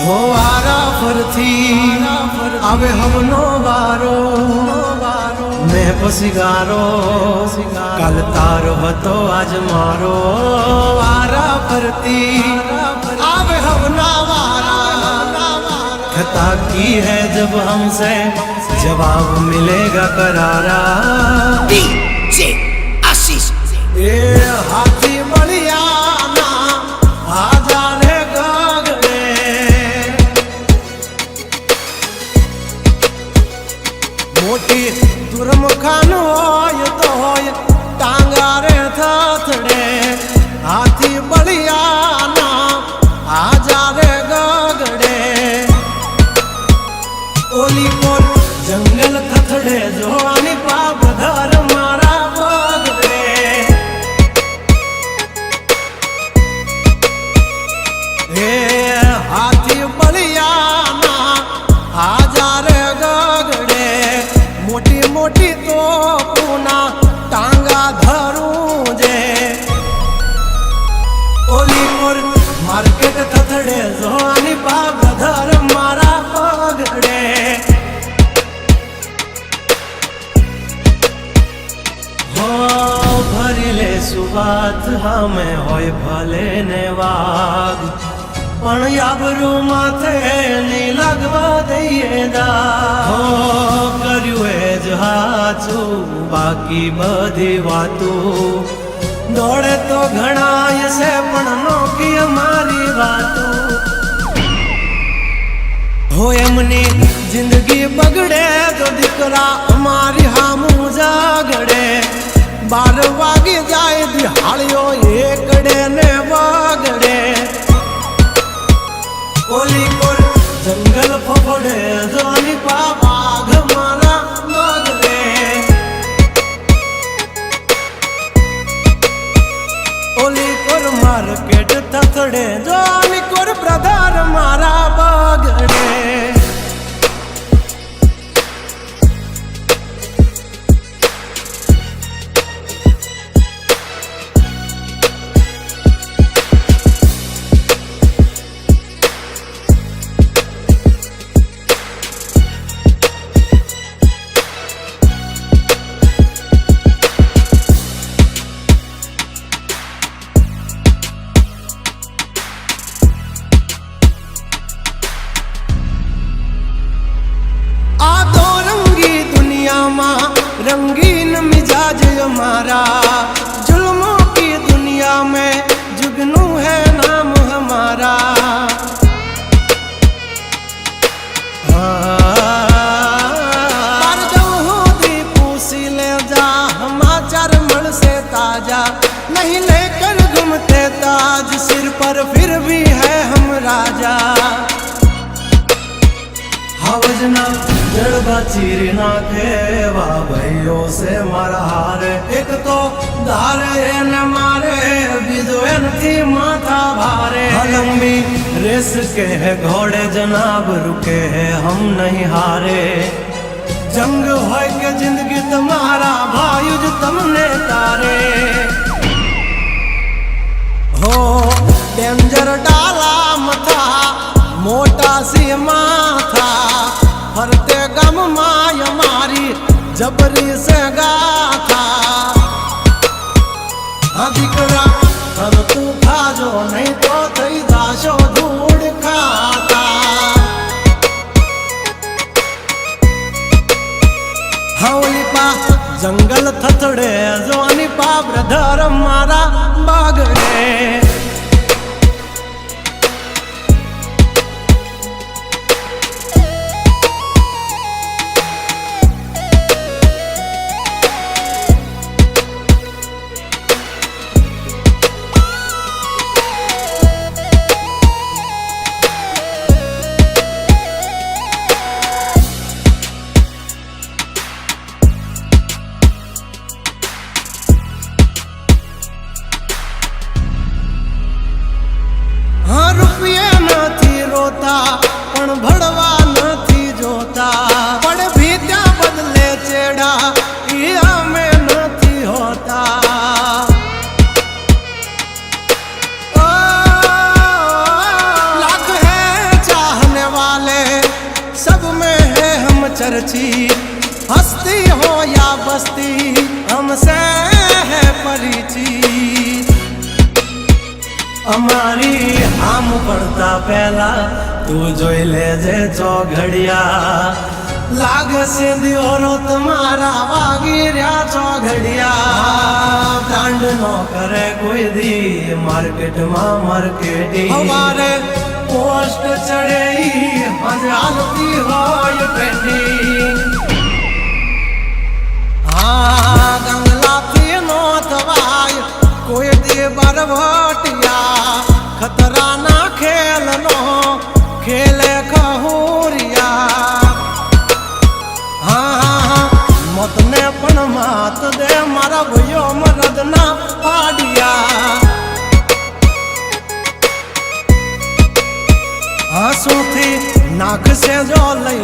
हो वारा फरथी आवे हमनो वारो मैं पसिगारो कल तारो हतो आज मारो वारा फरती आवे हमना वारा खता की है जब हमसे जवाब मिलेगा करारा डीजे आशीष ए हाथी बलिया ना आजा रे गगड़े मोटी दुर्मुखान होय तो होय टांगा रे थथड़े हाथी बलिया ना आजा रे गगड़े ओली कोर जंगल थथड़े जोवानी पाप धर मारा बगड़े हे हाथी बलिया ना आजा रे गगड़े मोटी मोटी तो पूना टांगा धरूं जे ओली कोर मार्केट थथड़े जोवानी पाप धर मारा बगड़े भरिले सुबात हमें होय भले ने वाग पण याबरू माथे नी लगवा दઈએ દા કર્યું એ જ હાચું બાકી બધી વાતું દોડે તો ઘણાય છે પણ નોકી અમારી વાતું हो एमनी जिंदगी बगड़े तो दिकरा हमारी हामू जागड़े 12 वागे जाए दिहाड़ियो एकड़े ने वागड़े ओली कोर जंगल फफड़े जोनी बाघ मारा मगड़े ओली कोर मार्केट थथड़े जोनी कोर ब्रदर मारा बगड़े रंगीन मिजाज हमारा जुल्मों की दुनिया में जुगनू है नाम हमारा पूसी ले जा समाचार मन से ताजा नहीं लेकर घूमते ताज सिर पर फिर भी है हम राजा हवजना जड़बा चीर नाखे वाह भाइयों से मारा हारे एक तो धारे न मारे बीजो थी माथा भारे लंबी रेस के है घोड़े जनाब रुके हैं हम नहीं हारे जंग हो के जिंदगी तुम्हारा भायुज तुमने तारे हो डेंजर डाला मथा मोटा सी माथा फरते गम माय मारी जबरी से गाथा अधिकरा तब तू खाजो नहीं तो थई दाशो धूड़ खाता हवली पा जंगल थथड़े जोनी पा ब्रदर मारा बागड़े खर्ची हस्ती हो या बस्ती हमसे है परिचित અમારી આમ પડતા પહેલા તું જોઈ લેજે ચોઘડિયા લાગશે દિયોરો તમારા વાગી રહ્યા ચોઘડિયા બ્રાન્ડ નો કરે કોઈ દી માર્કેટમાં માર્કેટિંગ અમારે પોસ્ટ ચડે મજા આવતી હોય ટ્રેન્ડિંગ હા ગંગલાથી નો થવાય કોઈ દી બરવટિયા खतरा ना खेल नो खेले खहुरिया हाँ मत ने पण मात दे मारा भयो मरद ना पाडिया हाँसू थी नाक से जो लई